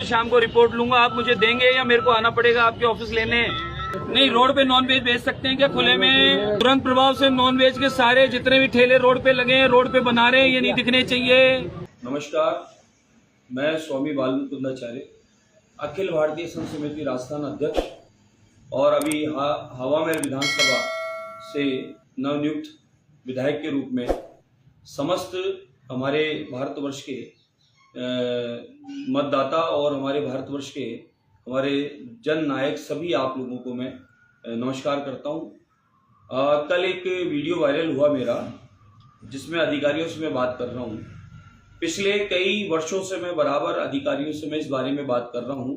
शाम को रिपोर्ट लूंगा, आप मुझे देंगे या मेरे को आना पड़ेगा आपके ऑफिस लेने? नहीं, रोड पे नॉन वेज बेच सकते हैं क्या खुले में? तुरंत प्रभाव से नॉन वेज के सारे जितने भी ठेले रोड पे लगे हैं, रोड पे बना रहे हैं, ये नहीं दिखने चाहिए। नमस्कार, मैं स्वामी बालमुकुंदाचार्य, अखिल भारतीय संत समिति राजस्थान अध्यक्ष और अभी हवा महल विधानसभा से नवनियुक्त विधायक के रूप में समस्त हमारे भारतवर्ष के मतदाता और हमारे भारतवर्ष के हमारे जन नायक सभी आप लोगों को मैं नमस्कार करता हूं। कल एक वीडियो वायरल हुआ मेरा, जिसमें अधिकारियों से मैं बात कर रहा हूं। पिछले कई वर्षों से मैं बराबर अधिकारियों से मैं इस बारे में बात कर रहा हूं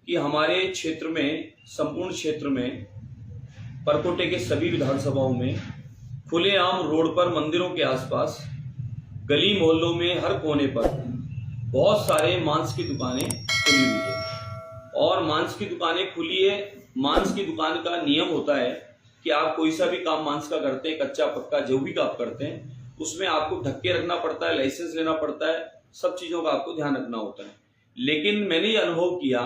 कि हमारे क्षेत्र में, संपूर्ण क्षेत्र में, परकोटे के सभी विधानसभाओं में खुलेआम रोड पर, मंदिरों के आसपास, गली मोहल्लों में, हर कोने पर बहुत सारे मांस की दुकानें खुली हुई है। और मांस की दुकानें खुली है। मांस की दुकान का नियम होता है कि आप कोई सा भी काम मांस का करते हैं, कच्चा पक्का जो भी काम करते हैं, उसमें आपको ढक्के रखना पड़ता है, लाइसेंस लेना पड़ता है, सब चीजों का आपको ध्यान रखना होता है। लेकिन मैंने ये अनुभव किया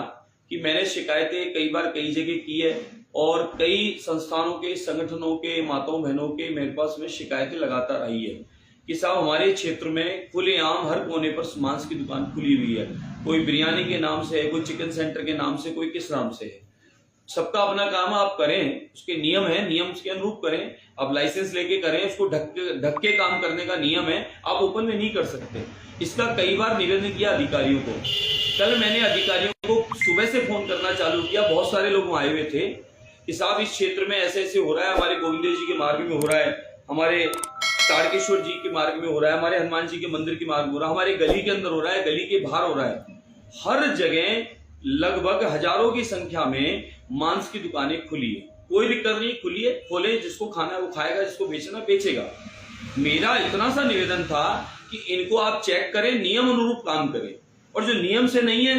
कि मैंने शिकायतें कई बार कई जगह की है और कई संस्थानों के, संगठनों के, माताओं बहनों के मेरे पास में शिकायतें लगातार आई है कि साहब हमारे क्षेत्र में खुलेआम हर कोने पर मांस की दुकान खुली हुई है। कोई बिरयानी के नाम से है, कोई चिकन सेंटर के नाम से, कोई किस नाम से है। सबका अपना काम आप करें, उसके नियम है, नियम के अनुरूप करें। आप लाइसेंस लेके करें, उसको ढक्के काम करने का नियम है, आप ओपन में नहीं कर सकते। इसका कई बार निवेदन किया अधिकारियों को। कल मैंने अधिकारियों को सुबह से फोन करना चालू किया, बहुत सारे लोग आए हुए थे कि साहब इस क्षेत्र में ऐसे ऐसे हो रहा है, हमारे गोविंद जी के मार्ग में हो रहा है, हमारे तारकेश्वर जी के मार्ग में हो रहा है, हमारे हनुमान जी के मंदिर के मार्ग में हो रहा है, हमारे गली के अंदर हो रहा है, गली के बाहर हो रहा है। हर जगह लगभग हजारों की संख्या में मांस की दुकानें खुली है। कोई दिक्कत नहीं, खुली है, खोले, जिसको खाना है वो खाएगा, जिसको बेचना बेचेगा। मेरा इतना सा निवेदन था कि इनको आप चेक करें, नियम अनुरूप काम करें, और जो नियम से नहीं है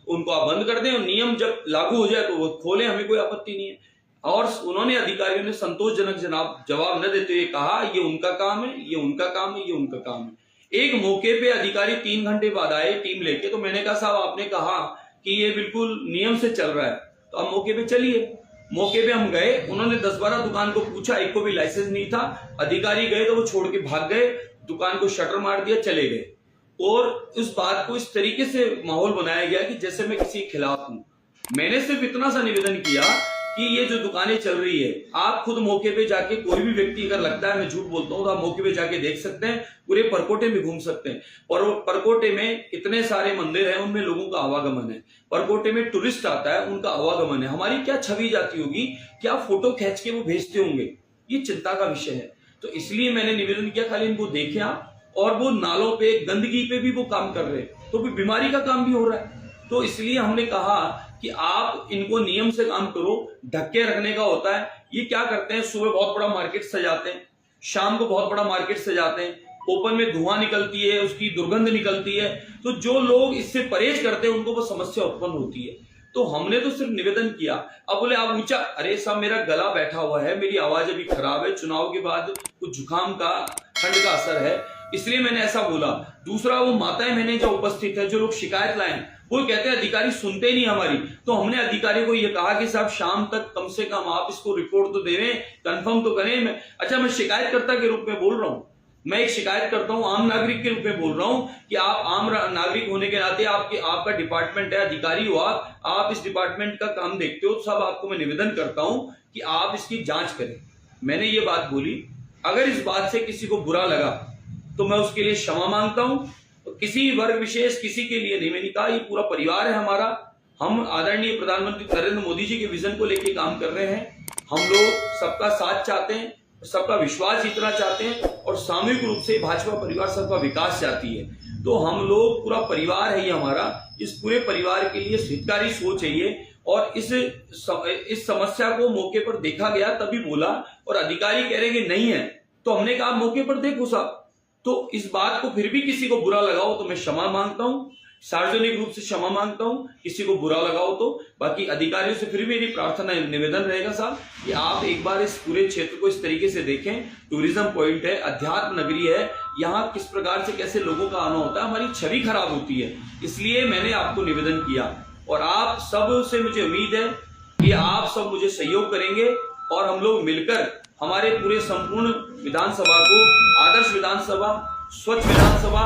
उनको आप बंद कर दें, और नियम जब लागू हो जाए तो वो खोलें, हमें कोई आपत्ति नहीं है। और उन्होंने, अधिकारियों ने संतोषजनक जवाब न देते हुए कहा ये उनका काम है, ये उनका काम है, ये उनका काम है। एक मौके पे अधिकारी 3 घंटे बाद आए टीम लेके, तो मैंने कहा साहब आपने कहा कि ये बिल्कुल नियम से चल रहा है, तो आप मौके पे चलिए। मौके पे हम गए, उन्होंने 10-12 दुकान को पूछा, एक को भी लाइसेंस नहीं था। अधिकारी गए तो वो छोड़ के भाग गए, दुकान को शटर मार दिया, चले गए। और उस बात को इस तरीके से माहौल बनाया गया कि जैसे मैं किसी के खिलाफ हूं। मैंने सिर्फ इतना सा निवेदन किया कि ये जो दुकानें चल रही है, आप खुद मौके पे जाके, कोई भी व्यक्ति अगर लगता है मैं झूठ बोलता हूं, तो आप मौके पे जाके देख सकते हैं, पूरे परकोटे में घूम सकते हैं। और परकोटे में इतने सारे मंदिर हैं, उनमें लोगों का आवागमन है। परकोटे में टूरिस्ट आता है, उनका आवागमन है। हमारी क्या छवि जाती होगी, क्या फोटो खींच के वो भेजते होंगे, ये चिंता का विषय है। तो इसलिए मैंने निवेदन किया, खाली इनको देखें आप। और वो नालों पे, गंदगी पे भी वो काम कर रहे हैं, तो भी बीमारी का काम भी हो रहा है। तो इसलिए हमने कहा कि आप इनको नियम से काम करो, ढक्के रखने का होता है। ये क्या करते हैं, सुबह बहुत बड़ा मार्केट सजाते हैं, शाम को बहुत बड़ा मार्केट सजाते हैं, ओपन में धुआं निकलती है, उसकी दुर्गंध निकलती है, तो जो लोग इससे परहेज करते हैं उनको वो समस्या उत्पन्न होती है। तो हमने तो सिर्फ निवेदन किया। अब बोले आप ऊंचा, अरे साहब मेरा गला बैठा हुआ है, मेरी आवाज अभी खराब है, चुनाव के बाद कुछ जुकाम का, ठंड का असर है, इसलिए मैंने ऐसा बोला। दूसरा, वो माताएं बहनें जो उपस्थित है, जो लोग शिकायत लाए, वो कहते हैं अधिकारी सुनते नहीं हमारी। तो हमने अधिकारी को ये कहा कि साहब शाम तक कम से कम आप इसको रिपोर्ट तो दें, कंफर्म तो करें। मैं शिकायतकर्ता के रूप में बोल रहा हूं, मैं एक शिकायत करता हूं, आम नागरिक के रूप में बोल रहा हूं कि आप आम नागरिक होने के नाते, आपका डिपार्टमेंट है, अधिकारी हो आप इस डिपार्टमेंट का काम देखते हो, सब आपको मैं निवेदन करता हूं कि आप इसकी जांच करें। मैंने ये बात बोली। अगर इस बात से किसी को बुरा लगा तो मैं उसके लिए क्षमा मांगता हूं। तो किसी वर्ग विशेष, किसी के लिए नहीं, मैंने कहा ये पूरा परिवार है हमारा। हम आदरणीय प्रधानमंत्री नरेंद्र मोदी जी के विजन को लेकर काम कर रहे हैं। हम लोग सबका साथ चाहते हैं, सबका विश्वास जीतना चाहते हैं, और सामूहिक रूप से भाजपा परिवार सबका विकास चाहती है। तो हम लोग, पूरा परिवार है ये हमारा। इस पूरे परिवार के लिए हितकारी सोच है ये। और इस समस्या को मौके पर देखा गया, तभी बोला, और अधिकारी कह रहे हैं नहीं है, तो हमने कहा मौके पर देखो साहब। तो इस बात को फिर भी किसी को बुरा लगाओ तो मैं क्षमा मांगता हूं, सार्वजनिक रूप से क्षमा मांगता हूं, किसी को बुरा लगाओ तो। बाकी अधिकारियों से फिर मेरी प्रार्थना, निवेदन रहेगा साहब कि आप एक बार इस पूरे क्षेत्र को इस तरीके से देखें। टूरिज्म पॉइंट है, अध्यात्म नगरी है, यहाँ किस प्रकार से कैसे लोगों का आना होता है, हमारी छवि खराब होती है। इसलिए मैंने आपको निवेदन किया और आप सब से मुझे उम्मीद है कि आप सब मुझे सहयोग करेंगे और हम लोग मिलकर हमारे पूरे संपूर्ण विधानसभा को आदर्श विधानसभा, स्वच्छ विधानसभा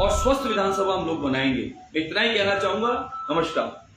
और स्वस्थ विधानसभा हम लोग बनाएंगे। मैं इतना ही कहना चाहूंगा। नमस्कार।